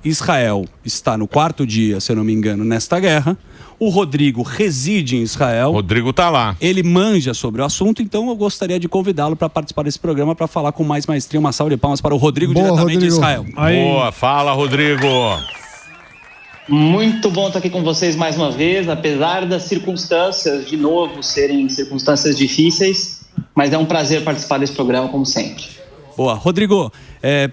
Israel está no 4º dia, se eu não me engano, nesta guerra. O Rodrigo reside em Israel. Rodrigo tá lá. Ele manja sobre o assunto, então eu gostaria de convidá-lo para participar desse programa para falar com mais maestria. Uma salva de palmas para o Rodrigo, diretamente de Israel. Boa, fala, Rodrigo. Muito bom estar aqui com vocês mais uma vez, apesar das circunstâncias, de novo, serem circunstâncias difíceis, mas é um prazer participar desse programa, como sempre. Boa. Rodrigo,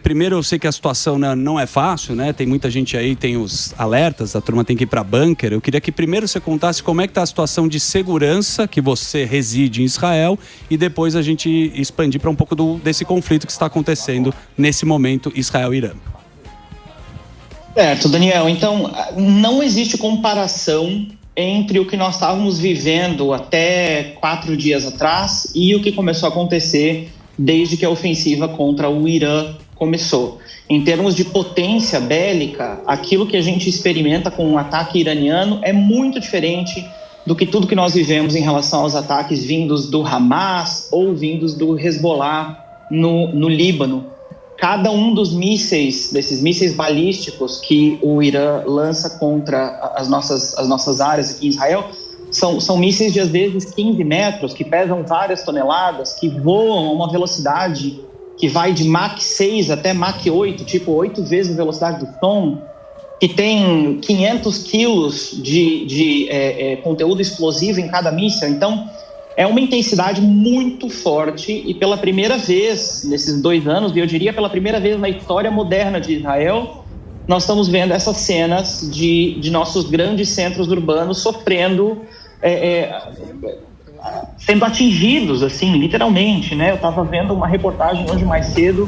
primeiro eu sei que a situação não é fácil, né? Tem muita gente aí, tem os alertas, a turma tem que ir para bunker. Eu queria que primeiro você contasse como é que está a situação de segurança, que você reside em Israel, e depois a gente expandir para um pouco desse conflito que está acontecendo nesse momento, Israel-Irã. Certo, Daniel. Então, não existe comparação entre o que nós estávamos vivendo até 4 dias atrás e o que começou a acontecer desde que a ofensiva contra o Irã começou. Em termos de potência bélica, aquilo que a gente experimenta com o ataque iraniano é muito diferente do que tudo que nós vivemos em relação aos ataques vindos do Hamas ou vindos do Hezbollah no Líbano. Cada um dos desses mísseis balísticos que o Irã lança contra as nossas áreas aqui em Israel, são mísseis de, às vezes, 15 metros, que pesam várias toneladas, que voam a uma velocidade que vai de Mach 6 até Mach 8, tipo 8 vezes a velocidade do som, que tem 500 quilos de conteúdo explosivo em cada míssil. Então, é uma intensidade muito forte e pela primeira vez nesses 2 anos, e eu diria pela primeira vez na história moderna de Israel, nós estamos vendo essas cenas de nossos grandes centros urbanos sofrendo, sendo atingidos, assim, literalmente, né? Eu estava vendo uma reportagem hoje mais cedo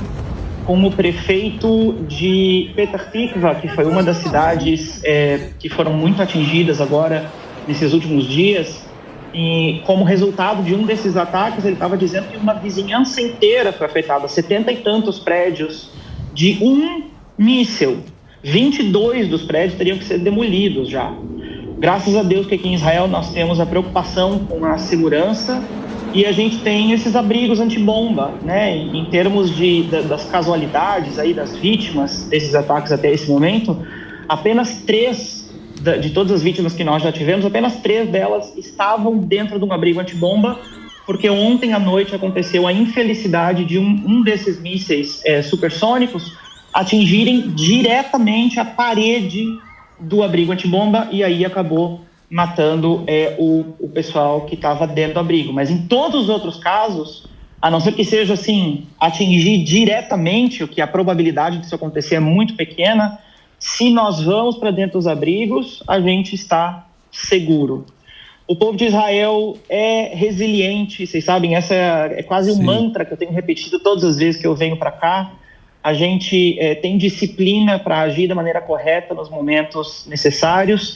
com o prefeito de Petah Tikva, que foi uma das cidades que foram muito atingidas agora, nesses últimos dias, e como resultado de um desses ataques, ele estava dizendo que uma vizinhança inteira foi afetada, 70 e tantos prédios de um míssil. 22 dos prédios teriam que ser demolidos já. Graças a Deus que aqui em Israel nós temos a preocupação com a segurança e a gente tem esses abrigos antibomba, né? Em termos das casualidades, aí, das vítimas desses ataques até esse momento, apenas 3 de todas as vítimas que nós já tivemos, apenas 3 delas estavam dentro de um abrigo antibomba, porque ontem à noite aconteceu a infelicidade de um desses mísseis supersônicos atingirem diretamente a parede do abrigo antibomba e aí acabou matando o pessoal que estava dentro do abrigo. Mas em todos os outros casos, a não ser que seja assim, atingir diretamente, o que a probabilidade disso acontecer é muito pequena, se nós vamos para dentro dos abrigos, a gente está seguro. O povo de Israel é resiliente, vocês sabem, essa é quase um mantra que eu tenho repetido todas as vezes que eu venho para cá. A gente tem disciplina para agir da maneira correta nos momentos necessários.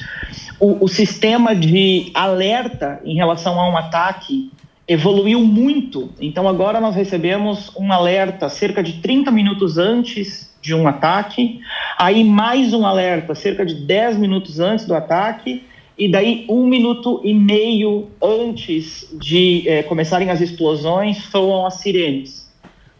O sistema de alerta em relação a um ataque evoluiu muito. Então agora nós recebemos um alerta cerca de 30 minutos antes de um ataque, aí mais um alerta cerca de 10 minutos antes do ataque, e daí 1 minuto e meio antes de começarem as explosões soam as sirenes.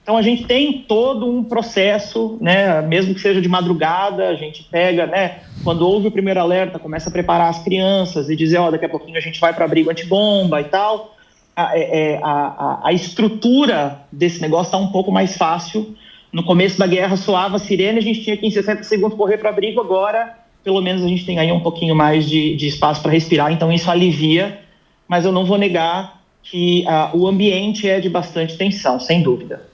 Então a gente tem todo um processo, né, mesmo que seja de madrugada, a gente pega, né, quando houve o primeiro alerta, começa a preparar as crianças e dizer, daqui a pouquinho a gente vai para abrigo antibomba e tal. A estrutura desse negócio está um pouco mais fácil. No começo da guerra soava a sirene, a gente tinha que em 60 segundos correr para abrigo, agora pelo menos a gente tem aí um pouquinho mais de espaço para respirar, então isso alivia, mas eu não vou negar que o ambiente é de bastante tensão, sem dúvida.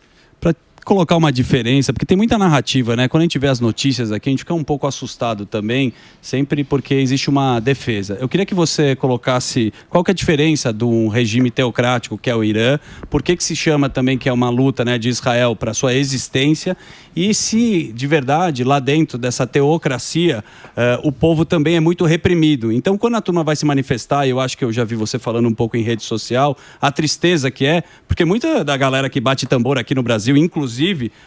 Colocar uma diferença, porque tem muita narrativa, né? Quando a gente vê as notícias aqui, a gente fica um pouco assustado também, sempre porque existe uma defesa. Eu queria que você colocasse qual que é a diferença de um regime teocrático, que é o Irã, por que se chama também que é uma luta, né, de Israel para sua existência, e se, de verdade, lá dentro dessa teocracia, o povo também é muito reprimido. Então, quando a turma vai se manifestar, e eu acho que eu já vi você falando um pouco em rede social, a tristeza que é, porque muita da galera que bate tambor aqui no Brasil, inclusive,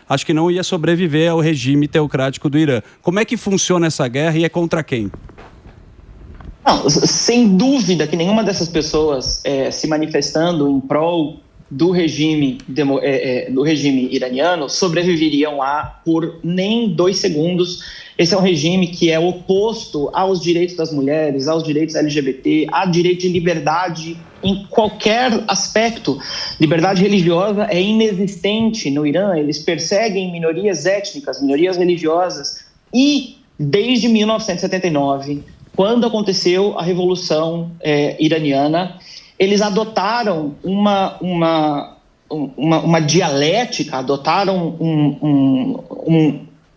acho que não ia sobreviver ao regime teocrático do Irã. Como é que funciona essa guerra e é contra quem? Não, sem dúvida que nenhuma dessas pessoas se manifestando em prol do regime iraniano sobreviveriam lá por nem 2 segundos. Esse é um regime que é oposto aos direitos das mulheres, aos direitos LGBT, a direito de liberdade em qualquer aspecto. Liberdade religiosa é inexistente no Irã, eles perseguem minorias étnicas, minorias religiosas, e desde 1979, quando aconteceu a Revolução Iraniana, eles adotaram uma dialética, adotaram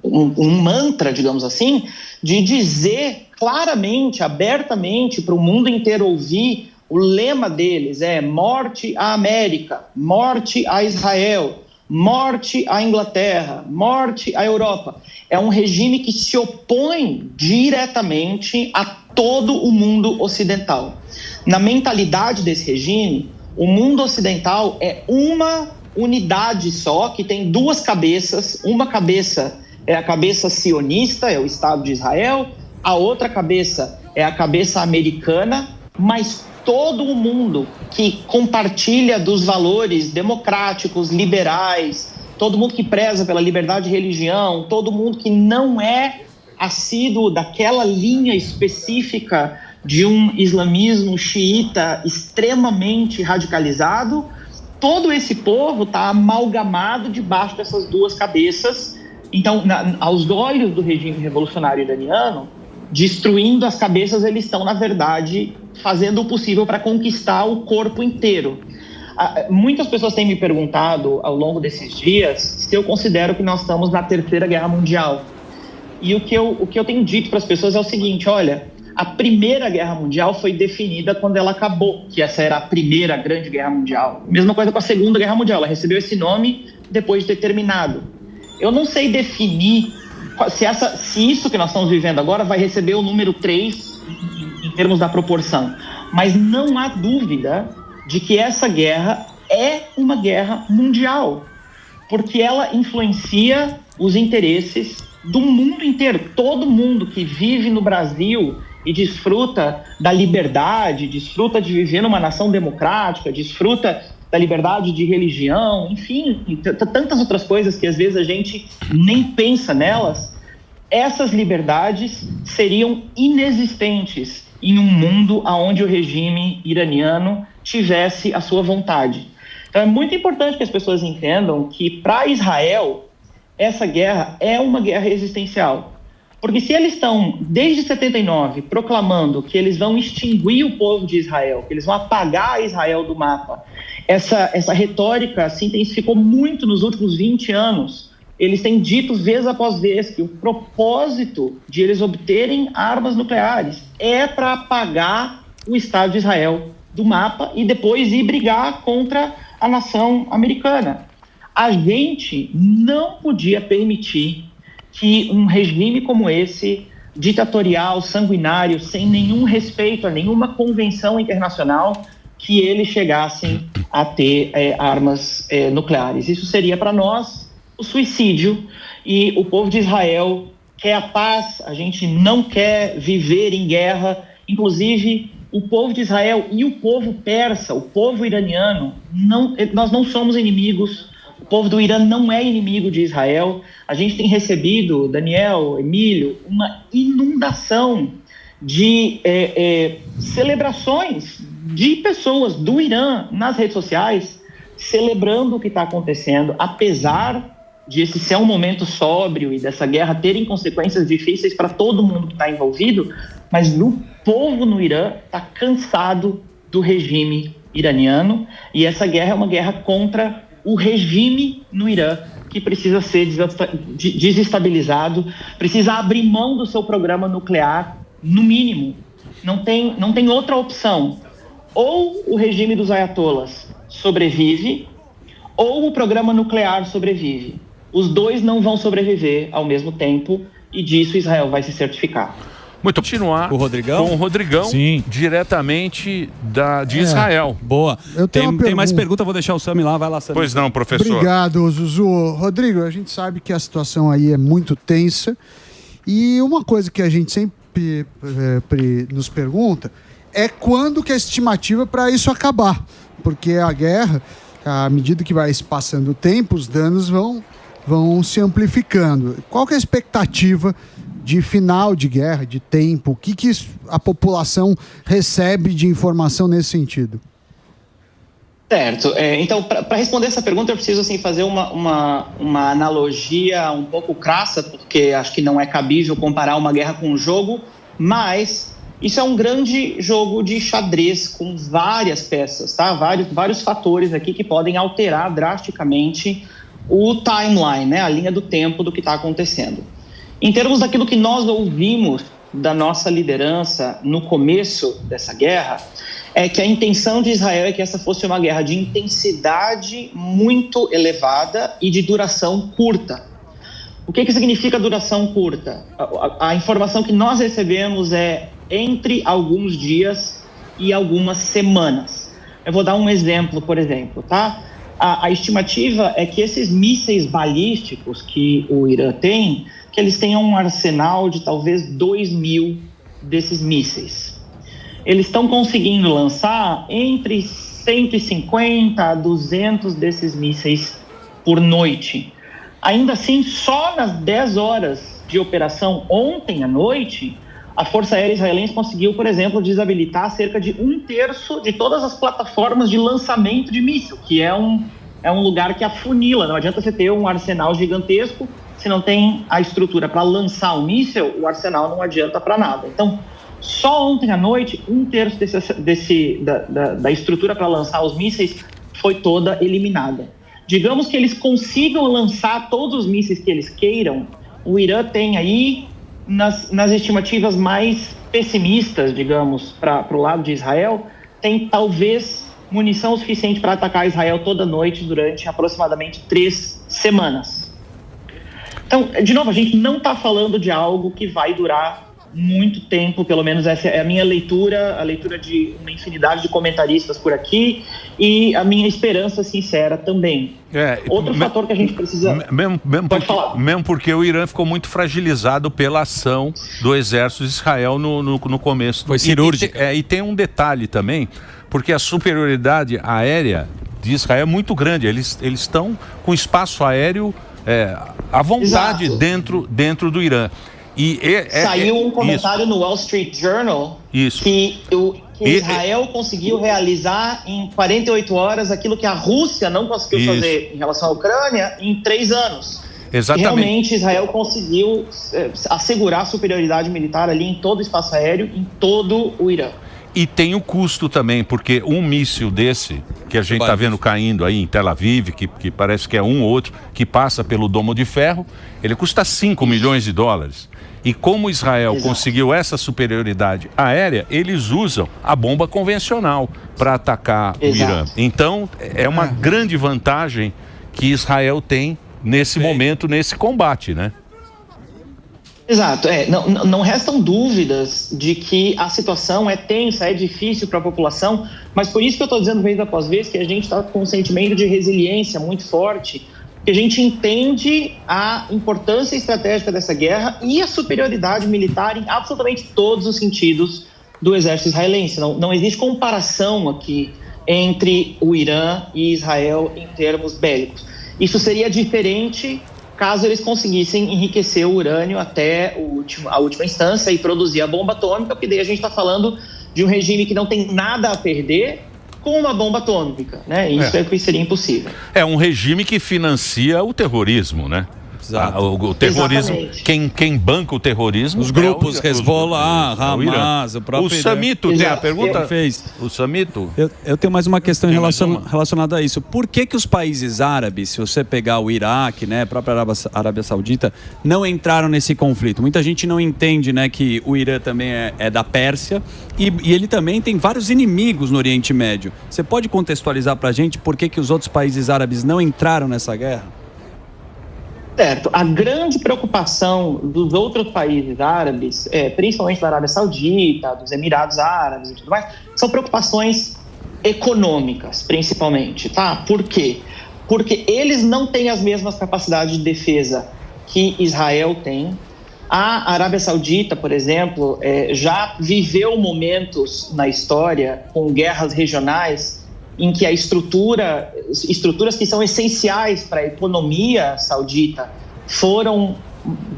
um mantra, digamos assim, de dizer claramente, abertamente, para o mundo inteiro ouvir. O lema deles é morte à América, morte a Israel, morte à Inglaterra, morte à Europa. É um regime que se opõe diretamente a todo o mundo ocidental. Na mentalidade desse regime, o mundo ocidental é uma unidade só, que tem 2 cabeças. Uma cabeça é a cabeça sionista, é o Estado de Israel. A outra cabeça é a cabeça americana, mas todo o mundo que compartilha dos valores democráticos, liberais, todo mundo que preza pela liberdade de religião, todo mundo que não é assíduo daquela linha específica de um islamismo xiita extremamente radicalizado, todo esse povo está amalgamado debaixo dessas 2 cabeças. Então, aos olhos do regime revolucionário iraniano, destruindo as cabeças, eles estão, na verdade, fazendo o possível para conquistar o corpo inteiro. Muitas pessoas têm me perguntado ao longo desses dias se eu considero que nós estamos na Terceira Guerra Mundial. E o que eu tenho dito para as pessoas é o seguinte: olha, a Primeira Guerra Mundial foi definida quando ela acabou, que essa era a Primeira Grande Guerra Mundial. Mesma coisa com a Segunda Guerra Mundial, ela recebeu esse nome depois de ter terminado. Eu não sei definir se isso que nós estamos vivendo agora vai receber o número 3 em termos da proporção. Mas não há dúvida de que essa guerra é uma guerra mundial, porque ela influencia os interesses do mundo inteiro. Todo mundo que vive no Brasil e desfruta da liberdade, desfruta de viver numa nação democrática, desfruta da liberdade de religião, enfim, tantas outras coisas que às vezes a gente nem pensa nelas, essas liberdades seriam inexistentes em um mundo onde o regime iraniano tivesse a sua vontade. Então é muito importante que as pessoas entendam que, para Israel, essa guerra é uma guerra existencial. Porque se eles estão, desde 79, proclamando que eles vão extinguir o povo de Israel, que eles vão apagar Israel do mapa, essa retórica se intensificou muito nos últimos 20 anos. Eles têm dito vez após vez que o propósito de eles obterem armas nucleares é para apagar o Estado de Israel do mapa e depois ir brigar contra a nação americana. A gente não podia permitir que um regime como esse, ditatorial, sanguinário, sem nenhum respeito a nenhuma convenção internacional, que eles chegassem a ter armas nucleares. Isso seria para nós o suicídio, e o povo de Israel quer a paz, a gente não quer viver em guerra. Inclusive, o povo de Israel e o povo persa, o povo iraniano, nós não somos inimigos. O povo do Irã não é inimigo de Israel. A gente tem recebido, Daniel, Emílio, uma inundação de celebrações de pessoas do Irã nas redes sociais, celebrando o que está acontecendo, apesar de esse ser um momento sóbrio e dessa guerra terem consequências difíceis para todo mundo que está envolvido, mas o povo no Irã está cansado do regime iraniano, e essa guerra é uma guerra contra o regime no Irã, que precisa ser desestabilizado, precisa abrir mão do seu programa nuclear, no mínimo. Não tem outra opção. Ou o regime dos ayatollahs sobrevive, ou o programa nuclear sobrevive. Os dois não vão sobreviver ao mesmo tempo, e disso Israel vai se certificar. Muito continuar com o Rodrigão, Sim. Diretamente de Israel. Boa. Tem mais pergunta, vou deixar o Sami lá, vai lá, Sami. Pois não, professor. Obrigado, Zuzu. Rodrigo, a gente sabe que a situação aí é muito tensa, e uma coisa que a gente sempre nos pergunta é quando que é a estimativa para isso acabar, porque a guerra à medida que vai se passando o tempo, os danos vão se amplificando. Qual que é a expectativa de final de guerra, de tempo? O que a população recebe de informação nesse sentido? Certo. Então, para responder essa pergunta, eu preciso assim, fazer uma analogia um pouco crassa, porque acho que não é cabível comparar uma guerra com um jogo, mas isso é um grande jogo de xadrez com várias peças, tá? Vários fatores aqui que podem alterar drasticamente o timeline, né? A linha do tempo do que está acontecendo. Em termos daquilo que nós ouvimos da nossa liderança no começo dessa guerra, é que a intenção de Israel é que essa fosse uma guerra de intensidade muito elevada e de duração curta. O que significa duração curta? A informação que nós recebemos é entre alguns dias e algumas semanas. Eu vou dar um exemplo, por exemplo, tá? A estimativa é que esses mísseis balísticos que o Irã tem, que eles tenham um arsenal de talvez 2.000 desses mísseis. Eles estão conseguindo lançar entre 150 a 200 desses mísseis por noite. Ainda assim, só nas 10 horas de operação ontem à noite, a Força Aérea Israelense conseguiu, por exemplo, desabilitar cerca de 1/3 de todas as plataformas de lançamento de míssil, que é um lugar que afunila. Não adianta você ter um arsenal gigantesco, se não tem a estrutura para lançar o míssil, o arsenal não adianta para nada. Então, só ontem à noite, 1/3 da estrutura para lançar os mísseis foi toda eliminada. Digamos que eles consigam lançar todos os mísseis que eles queiram, o Irã tem aí, nas estimativas mais pessimistas, digamos, para o lado de Israel, tem talvez munição suficiente para atacar Israel toda noite durante aproximadamente 3 semanas. Então, de novo, a gente não está falando de algo que vai durar muito tempo, pelo menos essa é a minha leitura, a leitura de uma infinidade de comentaristas por aqui e a minha esperança sincera também. Outro fator que a gente precisa... Mesmo porque o Irã ficou muito fragilizado pela ação do exército de Israel no começo. Foi cirúrgica. E tem um detalhe também, porque a superioridade aérea de Israel é muito grande. Eles estão com espaço aéreo à vontade dentro do Irã. Saiu um comentário no Wall Street Journal que Israel conseguiu realizar em 48 horas aquilo que a Rússia não conseguiu fazer em relação à Ucrânia em 3 anos. Exatamente. Realmente Israel conseguiu assegurar a superioridade militar ali em todo o espaço aéreo, em todo o Irã. E tem o custo também, porque um míssil desse, que a gente está vendo caindo aí em Tel Aviv, que parece que é um ou outro, que passa pelo Domo de Ferro, ele custa 5 milhões de dólares. E como Israel conseguiu essa superioridade aérea, eles usam a bomba convencional para atacar o Irã. Então, é uma grande vantagem que Israel tem nesse momento, nesse combate, né? Exato, não restam dúvidas de que a situação é tensa, é difícil para a população, mas por isso que eu estou dizendo vez após vez que a gente está com um sentimento de resiliência muito forte, que a gente entende a importância estratégica dessa guerra e a superioridade militar em absolutamente todos os sentidos do exército israelense. Não existe comparação aqui entre o Irã e Israel em termos bélicos. Isso seria diferente caso eles conseguissem enriquecer o urânio até a última instância e produzir a bomba atômica, porque daí a gente está falando de um regime que não tem nada a perder com uma bomba atômica, né? Isso é o que seria impossível. É um regime que financia o terrorismo, né? Exato. O terrorismo, quem banca o terrorismo... Os grupos, Hezbollah, Hamas, o próprio... O Samito tem a pergunta? Fez. O Samito? Eu tenho mais uma questão relacionada a isso. Por que os países árabes, se você pegar o Iraque, né, a própria Arábia Saudita, não entraram nesse conflito? Muita gente não entende, né, que o Irã também é da Pérsia e ele também tem vários inimigos no Oriente Médio. Você pode contextualizar pra gente por que os outros países árabes não entraram nessa guerra? Certo. A grande preocupação dos outros países árabes, principalmente da Arábia Saudita, dos Emirados Árabes e tudo mais, são preocupações econômicas, principalmente, tá? Por quê? Porque eles não têm as mesmas capacidades de defesa que Israel tem. A Arábia Saudita, por exemplo, já viveu momentos na história com guerras regionais em que estruturas que são essenciais para a economia saudita foram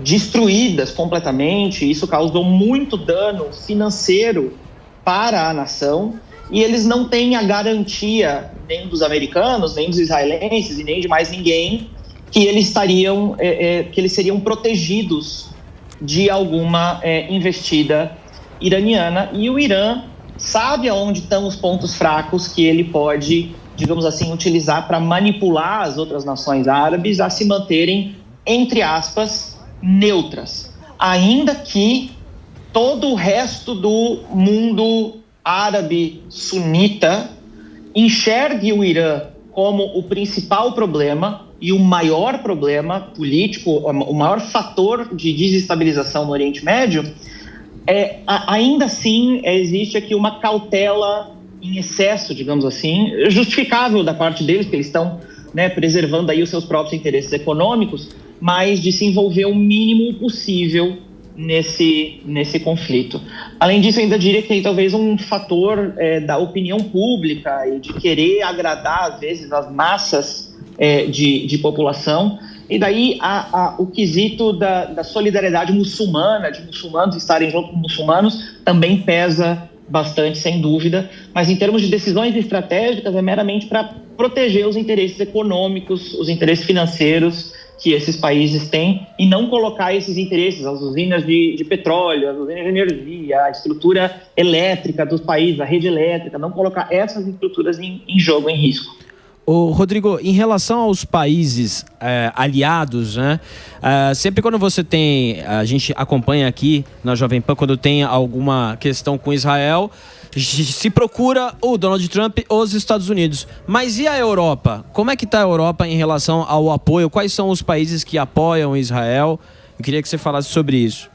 destruídas completamente. Isso causou muito dano financeiro para a nação, e eles não têm a garantia, nem dos americanos, nem dos israelenses e nem de mais ninguém, que eles seriam protegidos de alguma investida iraniana. E o Irã sabe aonde estão os pontos fracos que ele pode, digamos assim, utilizar para manipular as outras nações árabes a se manterem, entre aspas, neutras. Ainda que todo o resto do mundo árabe sunita enxergue o Irã como o principal problema e o maior problema político, o maior fator de desestabilização no Oriente Médio, ainda assim existe aqui uma cautela em excesso, digamos assim, justificável da parte deles, porque eles estão, né, preservando aí os seus próprios interesses econômicos, mas de se envolver o mínimo possível nesse conflito. Além disso, eu ainda diria que tem talvez um fator da opinião pública e de querer agradar, às vezes, as massas de população. E daí o quesito da solidariedade muçulmana, de muçulmanos estarem junto com muçulmanos, também pesa bastante, sem dúvida. Mas em termos de decisões estratégicas, é meramente para proteger os interesses econômicos, os interesses financeiros que esses países têm, e não colocar esses interesses, as usinas de petróleo, as usinas de energia, a estrutura elétrica dos países, a rede elétrica, não colocar essas estruturas em jogo, em risco. Ô, Rodrigo, em relação aos países aliados, né? Sempre quando você tem, a gente acompanha aqui na Jovem Pan, quando tem alguma questão com Israel, se procura o Donald Trump ou os Estados Unidos. Mas e a Europa? Como é que está a Europa em relação ao apoio? Quais são os países que apoiam Israel? Eu queria que você falasse sobre isso.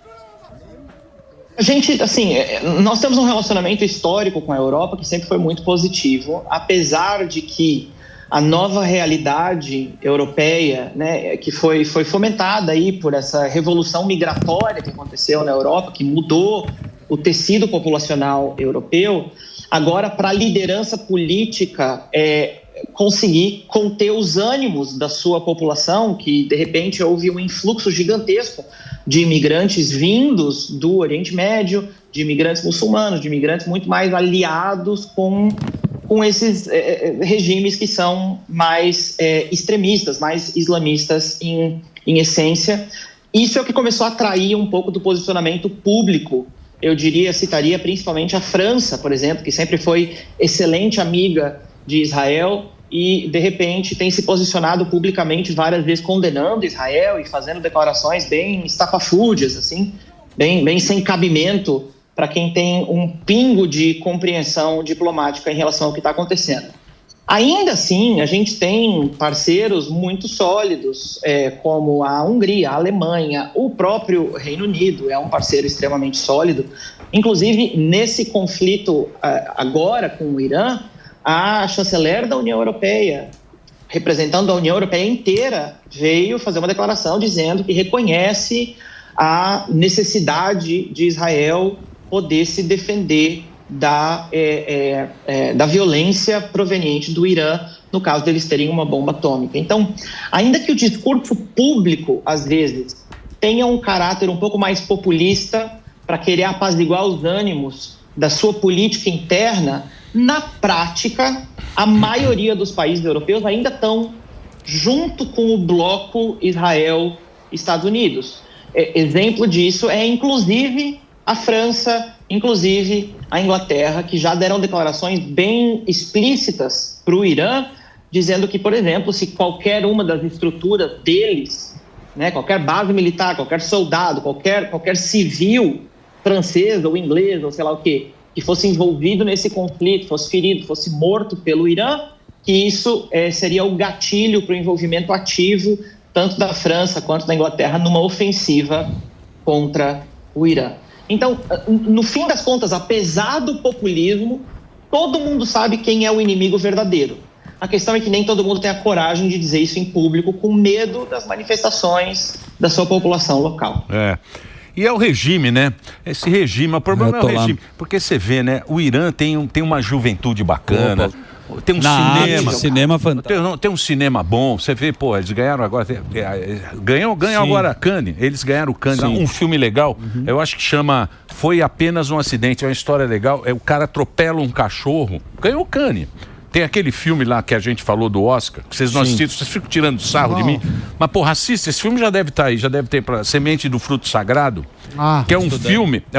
A gente, assim, nós temos um relacionamento histórico com a Europa que sempre foi muito positivo, apesar de que a nova realidade europeia, né, que foi fomentada aí por essa revolução migratória que aconteceu na Europa, que mudou o tecido populacional europeu, agora para a liderança política conseguir conter os ânimos da sua população, que de repente houve um influxo gigantesco de imigrantes vindos do Oriente Médio, de imigrantes muçulmanos, de imigrantes muito mais aliados com esses regimes que são mais extremistas, mais islamistas em essência. Isso é o que começou a atrair um pouco do posicionamento público. Eu citaria principalmente a França, por exemplo, que sempre foi excelente amiga de Israel e, de repente, tem se posicionado publicamente várias vezes condenando Israel e fazendo declarações bem estapafúrdias, assim, bem sem cabimento para quem tem um pingo de compreensão diplomática em relação ao que está acontecendo. Ainda assim, a gente tem parceiros muito sólidos, como a Hungria, a Alemanha, o próprio Reino Unido é um parceiro extremamente sólido. Inclusive, nesse conflito agora com o Irã, a chanceler da União Europeia, representando a União Europeia inteira, veio fazer uma declaração dizendo que reconhece a necessidade de Israel poder se defender da violência proveniente do Irã, no caso deles terem uma bomba atômica. Então, ainda que o discurso público, às vezes, tenha um caráter um pouco mais populista para querer apaziguar os ânimos da sua política interna, na prática, a maioria dos países europeus ainda estão junto com o bloco Israel-Estados Unidos. Exemplo disso é, inclusive, a França, inclusive a Inglaterra, que já deram declarações bem explícitas para o Irã, dizendo que, por exemplo, se qualquer uma das estruturas deles, né, qualquer base militar, qualquer soldado, qualquer civil francês ou inglês ou sei lá o quê, que fosse envolvido nesse conflito, fosse ferido, fosse morto pelo Irã, que isso seria o gatilho para o envolvimento ativo tanto da França quanto da Inglaterra numa ofensiva contra o Irã. Então, no fim das contas, apesar do populismo, todo mundo sabe quem é o inimigo verdadeiro. A questão é que nem todo mundo tem a coragem de dizer isso em público, com medo das manifestações da sua população local. E é o regime, né? Esse regime, o problema é o regime. Porque você vê, né? O Irã tem uma juventude bacana. Tem um cinema. Cinema fantástico. Tem um cinema bom. Você vê, pô, eles ganharam agora. Ganham agora a Cannes. Eles ganharam o Cannes. Um filme legal. Eu acho que chama Foi Apenas um Acidente. É uma história legal. O cara atropela um cachorro. Ganhou o Cannes. Tem aquele filme lá que a gente falou do Oscar, que vocês não assistiram, vocês ficam tirando sarro de mim. Mas, porra, assista, esse filme já deve estar aí, já deve ter pra Semente do Fruto Sagrado, que é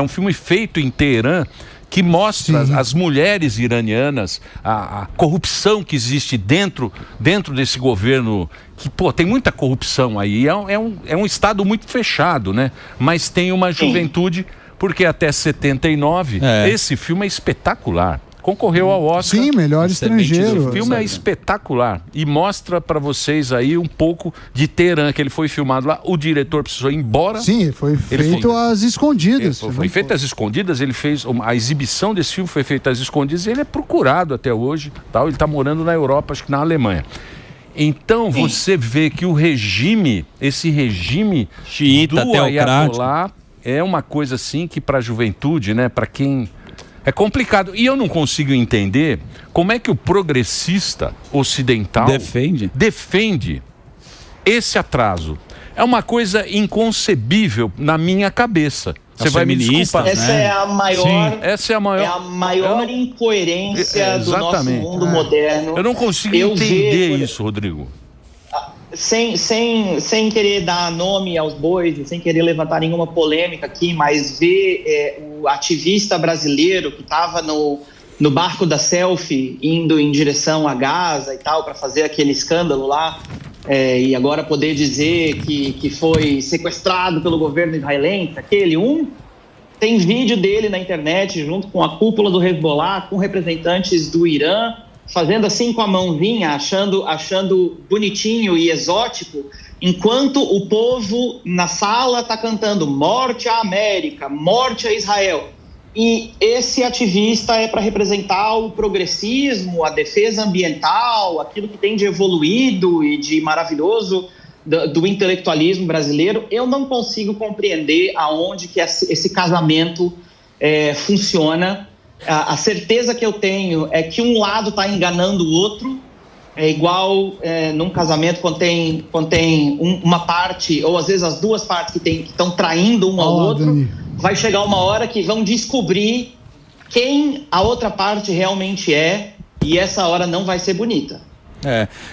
um filme feito em Teherã, que mostra as mulheres iranianas, a corrupção que existe dentro desse governo, que, pô, tem muita corrupção aí. É um estado muito fechado, né? Mas tem uma juventude, porque até 79, esse filme é espetacular. Concorreu ao Oscar. Sim, melhor estrangeiro. O filme é espetacular e mostra para vocês aí um pouco de Teherã, que ele foi filmado lá. O diretor precisou ir embora. Sim, foi feito às escondidas. Foi feito às escondidas. Ele fez a exibição desse filme, foi feita às escondidas. E ele é procurado até hoje. Tal. Ele está morando na Europa, acho que na Alemanha. Então você vê que esse regime xiita, do Ayatollah é uma coisa assim que para a juventude, né? Para quem é complicado. E eu não consigo entender como é que o progressista ocidental defende esse atraso. É uma coisa inconcebível na minha cabeça. Você vai me desculpar. Essa é a maior, essa é a maior incoerência do nosso mundo moderno. Eu não consigo entender isso, Rodrigo. Sem querer dar nome aos bois e sem querer levantar nenhuma polêmica aqui, mas ver o ativista brasileiro que estava no barco da selfie indo em direção a Gaza e tal, para fazer aquele escândalo lá, e agora poder dizer que foi sequestrado pelo governo israelense, tem vídeo dele na internet junto com a cúpula do Hezbollah, com representantes do Irã, fazendo assim com a mãozinha, achando bonitinho e exótico, enquanto o povo na sala está cantando morte à América, morte a Israel. E esse ativista é para representar o progressismo, a defesa ambiental, aquilo que tem de evoluído e de maravilhoso do intelectualismo brasileiro. Eu não consigo compreender aonde que esse casamento funciona. A certeza que eu tenho é que um lado está enganando o outro. É igual num casamento quando tem uma parte, ou às vezes as duas partes que estão traindo um ao outro. Dani. Vai chegar uma hora que vão descobrir quem a outra parte realmente é, e essa hora não vai ser bonita.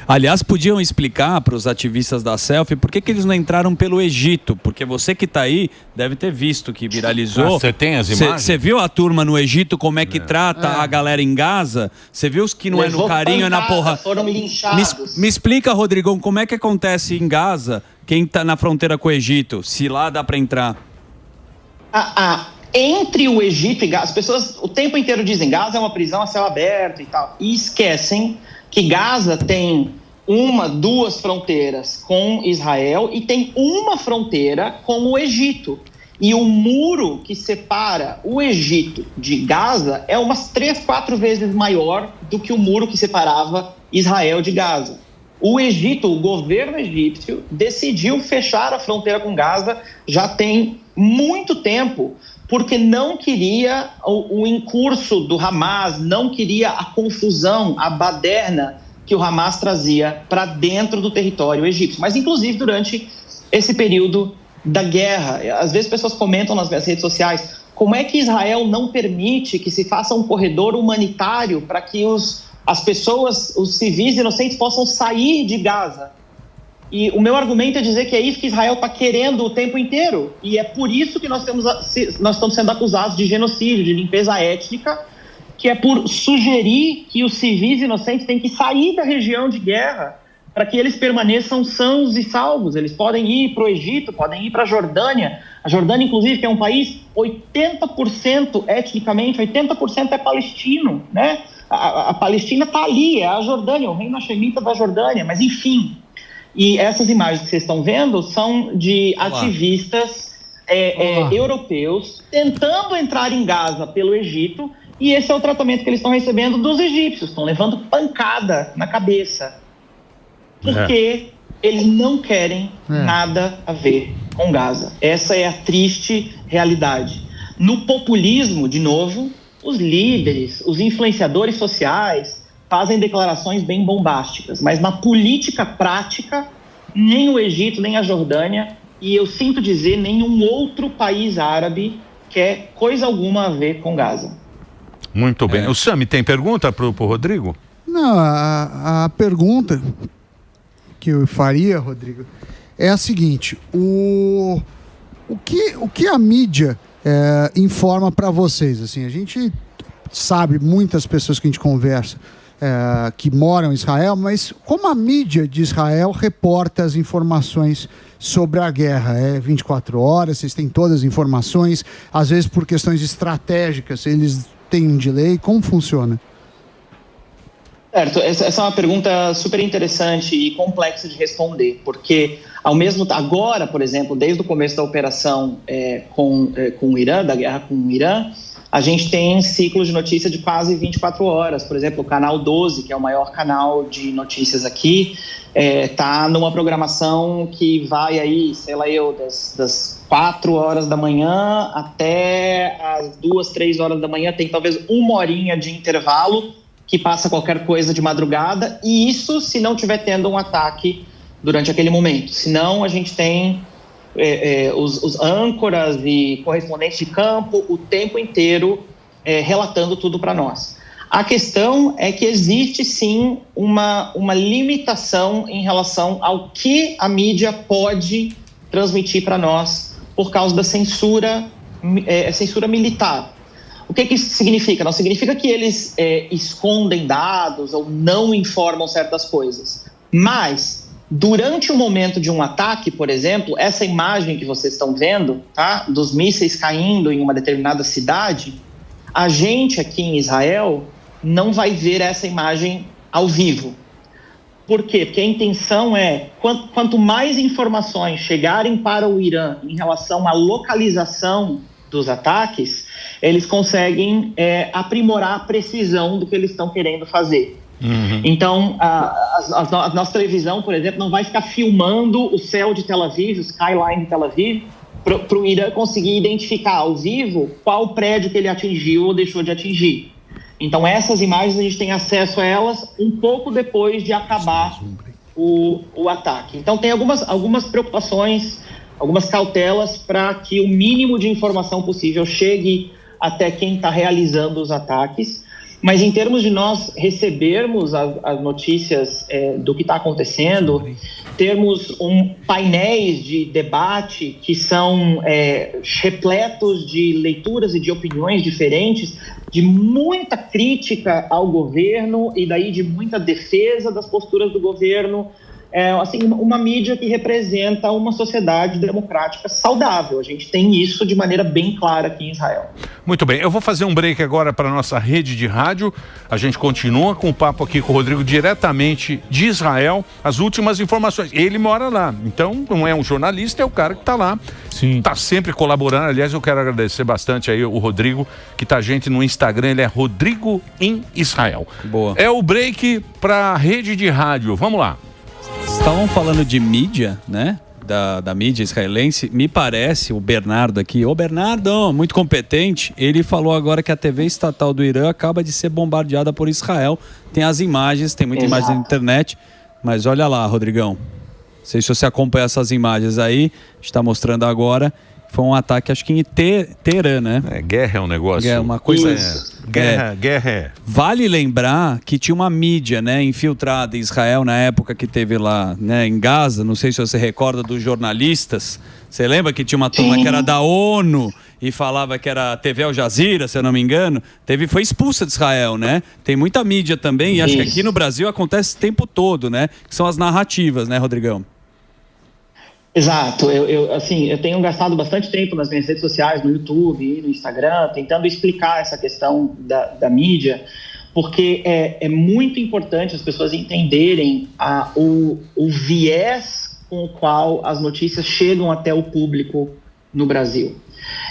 Aliás, podiam explicar para os ativistas da selfie por que eles não entraram pelo Egito, porque você que está aí deve ter visto que viralizou. Você tem as imagens? Você viu a turma no Egito, como é que trata a galera em Gaza? Você viu os que não Levou é no carinho, é na porra. Foram linchados. Me explica, Rodrigão, como é que acontece em Gaza, quem está na fronteira com o Egito, se lá dá para entrar? Entre o Egito e Gaza, as pessoas o tempo inteiro dizem Gaza é uma prisão a céu aberto e tal, e esquecem que Gaza tem duas fronteiras com Israel e tem uma fronteira com o Egito. E o muro que separa o Egito de Gaza é umas 3, 4 vezes maior do que o muro que separava Israel de Gaza. O Egito, o governo egípcio, decidiu fechar a fronteira com Gaza já tem muito tempo, porque não queria o incurso do Hamas, não queria a confusão, a baderna que o Hamas trazia para dentro do território egípcio. Mas, inclusive, durante esse período da guerra, às vezes pessoas comentam nas minhas redes sociais, como é que Israel não permite que se faça um corredor humanitário para que as pessoas, os civis inocentes, possam sair de Gaza? E o meu argumento é dizer que é isso que Israel está querendo o tempo inteiro. E é por isso que nós estamos sendo acusados de genocídio, de limpeza étnica, que é por sugerir que os civis inocentes têm que sair da região de guerra para que eles permaneçam sãos e salvos. Eles podem ir para o Egito, podem ir para a Jordânia. A Jordânia, inclusive, que é um país 80% etnicamente, 80% é palestino, né? A Palestina está ali, é a Jordânia, o reino hashemita da Jordânia, mas enfim. E essas imagens que vocês estão vendo são de ativistas europeus tentando entrar em Gaza pelo Egito, e esse é o tratamento que eles estão recebendo dos egípcios, estão levando pancada na cabeça, porque eles não querem nada a ver com Gaza. Essa é a triste realidade. No populismo, de novo, os líderes, os influenciadores sociais, fazem declarações bem bombásticas, mas na política prática, nem o Egito, nem a Jordânia, e eu sinto dizer, nenhum outro país árabe quer coisa alguma a ver com Gaza. Muito bem. O Sami tem pergunta para o Rodrigo? Não, a pergunta que eu faria, Rodrigo, é a seguinte: o que a mídia informa para vocês? Assim, a gente sabe, muitas pessoas que a gente conversa que moram em Israel, mas como a mídia de Israel reporta as informações sobre a guerra? É 24 horas, vocês têm todas as informações, às vezes por questões estratégicas, eles têm um delay, como funciona? Certo, essa é uma pergunta super interessante e complexa de responder, porque agora, por exemplo, desde o começo da operação com o Irã, da guerra com o Irã, a gente tem ciclos de notícia de quase 24 horas. Por exemplo, o canal 12, que é o maior canal de notícias aqui, está numa programação que vai aí, sei lá das 4 horas da manhã até as 2, 3 horas da manhã, tem talvez uma horinha de intervalo que passa qualquer coisa de madrugada, e isso se não estiver tendo um ataque durante aquele momento. Senão a gente tem os âncoras e correspondentes de campo o tempo inteiro relatando tudo para nós. A questão é que existe sim uma limitação em relação ao que a mídia pode transmitir para nós por causa da censura militar. O que isso significa? Não significa que eles escondem dados ou não informam certas coisas. Mas, durante o momento de um ataque, por exemplo, essa imagem que vocês estão vendo, tá, dos mísseis caindo em uma determinada cidade, a gente aqui em Israel não vai ver essa imagem ao vivo. Por quê? Porque a intenção quanto mais informações chegarem para o Irã em relação à localização dos ataques, eles conseguem aprimorar a precisão do que eles estão querendo fazer. Uhum. Então, a nossa televisão, por exemplo, não vai ficar filmando o céu de Tel Aviv, o skyline de Tel Aviv, para o Irã conseguir identificar ao vivo qual prédio que ele atingiu ou deixou de atingir. Então, essas imagens a gente tem acesso a elas um pouco depois de acabar o ataque. Então, tem algumas preocupações, algumas cautelas para que o mínimo de informação possível chegue até quem está realizando os ataques. Mas em termos de nós recebermos as notícias do que está acontecendo, termos painéis de debate que são repletos de leituras e de opiniões diferentes, de muita crítica ao governo e daí de muita defesa das posturas do governo. Assim, uma mídia que representa uma sociedade democrática saudável. A gente tem isso de maneira bem clara aqui em Israel. Muito bem, eu vou fazer um break agora para a nossa rede de rádio. A gente continua com o papo aqui com o Rodrigo diretamente de Israel. As últimas informações. Ele mora lá, então não é um jornalista, é o cara que está lá. Sim. Está sempre colaborando. Aliás, eu quero agradecer bastante aí o Rodrigo, que tá a gente no Instagram, ele é Rodrigo em Israel. Boa. É o break para a rede de rádio. Vamos lá. Estavam falando de mídia, né? Da mídia israelense. Me parece, o Bernardo aqui, Bernardo, muito competente, ele falou agora que a TV estatal do Irã acaba de ser bombardeada por Israel. Tem as imagens, tem muita imagem na internet, mas olha lá, Rodrigão. Não sei se você acompanha essas imagens aí, está mostrando agora. Foi um ataque, acho que em Teherã, né? Guerra é um negócio. É uma coisa. Guerra. Vale lembrar que tinha uma mídia, né, infiltrada em Israel na época que teve lá, né, em Gaza. Não sei se você recorda dos jornalistas. Você lembra que tinha uma turma que era da ONU e falava que era a TV Al Jazeera, se eu não me engano? Foi expulsa de Israel, né? Tem muita mídia também, e acho que aqui no Brasil acontece o tempo todo, né? Que são as narrativas, né, Rodrigão? Exato, eu tenho gastado bastante tempo nas minhas redes sociais, no YouTube e no Instagram, tentando explicar essa questão da mídia, porque é muito importante as pessoas entenderem o viés com o qual as notícias chegam até o público no Brasil.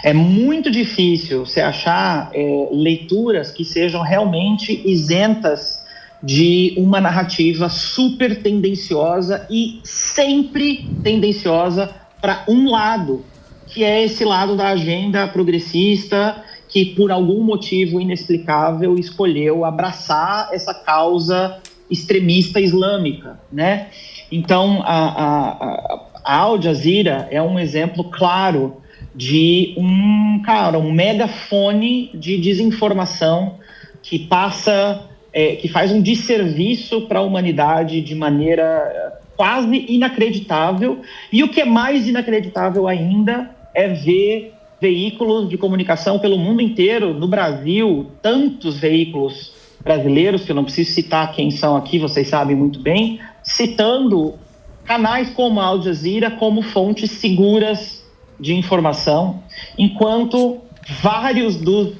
É muito difícil você achar leituras que sejam realmente isentas de uma narrativa super tendenciosa e sempre tendenciosa para um lado, que é esse lado da agenda progressista que por algum motivo inexplicável escolheu abraçar essa causa extremista islâmica, né? Então, a Al Jazeera é um exemplo claro de um megafone de desinformação que faz um desserviço para a humanidade de maneira quase inacreditável. E o que é mais inacreditável ainda é ver veículos de comunicação pelo mundo inteiro, no Brasil, tantos veículos brasileiros, que eu não preciso citar quem são aqui, vocês sabem muito bem, citando canais como a Al Jazeera como fontes seguras de informação, enquanto vários dos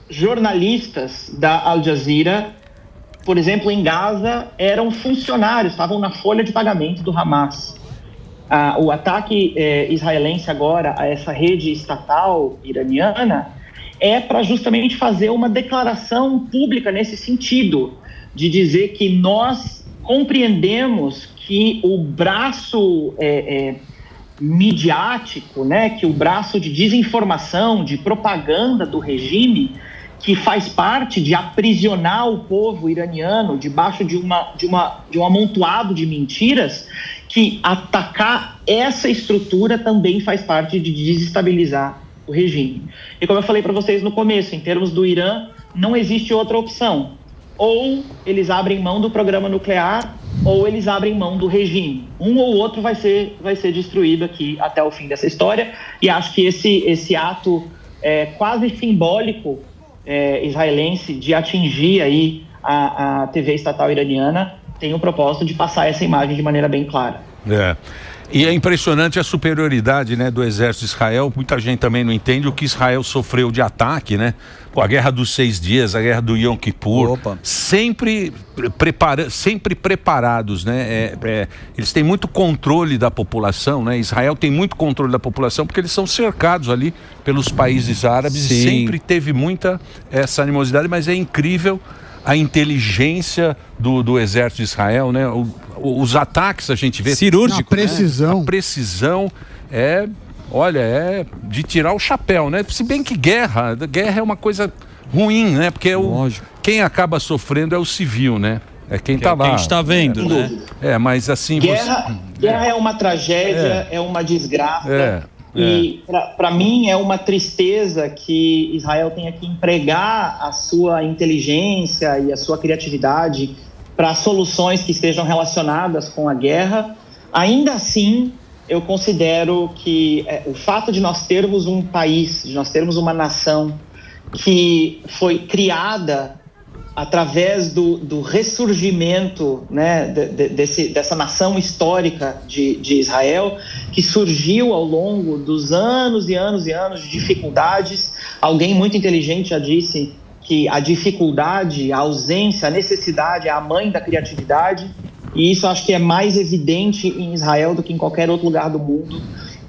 jornalistas da Al Jazeera, por exemplo, em Gaza, eram funcionários, estavam na folha de pagamento do Hamas. O ataque israelense agora a essa rede estatal iraniana é para justamente fazer uma declaração pública nesse sentido, de dizer que nós compreendemos que o braço midiático, né, que o braço de desinformação, de propaganda do regime, que faz parte de aprisionar o povo iraniano debaixo de um amontoado de mentiras, que atacar essa estrutura também faz parte de desestabilizar o regime. E como eu falei para vocês no começo, em termos do Irã, não existe outra opção. Ou eles abrem mão do programa nuclear, ou eles abrem mão do regime. Um ou outro vai ser destruído aqui até o fim dessa história. E acho que esse ato quase simbólico israelense de atingir aí a TV estatal iraniana tem o propósito de passar essa imagem de maneira bem clara. E é impressionante a superioridade, né, do exército de Israel. Muita gente também não entende o que Israel sofreu de ataque, né? A guerra dos 6 dias, a guerra do Yom Kippur, sempre preparados, né? Eles têm muito controle da população, né? Israel tem muito controle da população porque eles são cercados ali pelos países árabes. E sempre teve muita essa animosidade, mas é incrível a inteligência do exército de Israel, né? Os ataques a gente vê cirúrgico, precisão. Né? A precisão é de tirar o chapéu, né? Se bem que guerra é uma coisa ruim, né? Porque quem acaba sofrendo é o civil, né? É quem tá lá. Quem está vendo, né? Mas assim... Guerra é uma tragédia, é uma desgraça. E para mim é uma tristeza que Israel tenha que empregar a sua inteligência e a sua criatividade para soluções que estejam relacionadas com a guerra. Ainda assim, eu considero que o fato de nós termos um país, de nós termos uma nação que foi criada através do ressurgimento, né, dessa nação histórica de Israel, que surgiu ao longo dos anos e anos e anos de dificuldades. Alguém muito inteligente já disse que a dificuldade, a ausência, a necessidade é a mãe da criatividade, e isso acho que é mais evidente em Israel do que em qualquer outro lugar do mundo,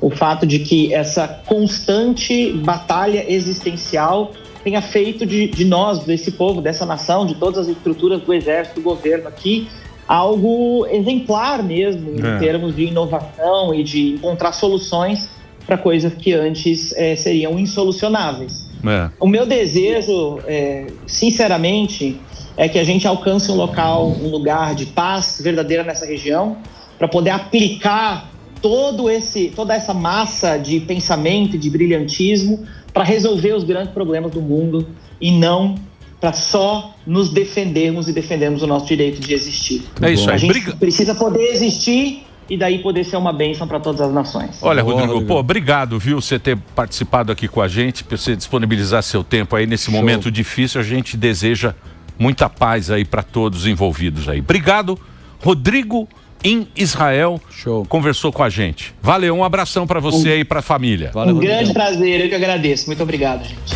o fato de que essa constante batalha existencial tenha feito de nós, desse povo, dessa nação, de todas as estruturas do exército, do governo aqui, algo exemplar mesmo, em termos de inovação e de encontrar soluções para coisas que antes seriam insolucionáveis. O meu desejo, sinceramente, é que a gente alcance um lugar de paz verdadeira nessa região, para poder aplicar toda essa massa de pensamento e de brilhantismo para resolver os grandes problemas do mundo e não para só nos defendermos e defendermos o nosso direito de existir. É isso aí. A gente precisa poder existir e daí poder ser uma bênção para todas as nações. Olha, Rodrigo, obrigado, viu, você ter participado aqui com a gente, por você disponibilizar seu tempo aí nesse momento difícil. A gente deseja muita paz aí para todos os envolvidos aí. Obrigado, Rodrigo em Israel, conversou com a gente. Valeu, um abração para você e para a família. Valeu, grande prazer, eu que agradeço. Muito obrigado, gente.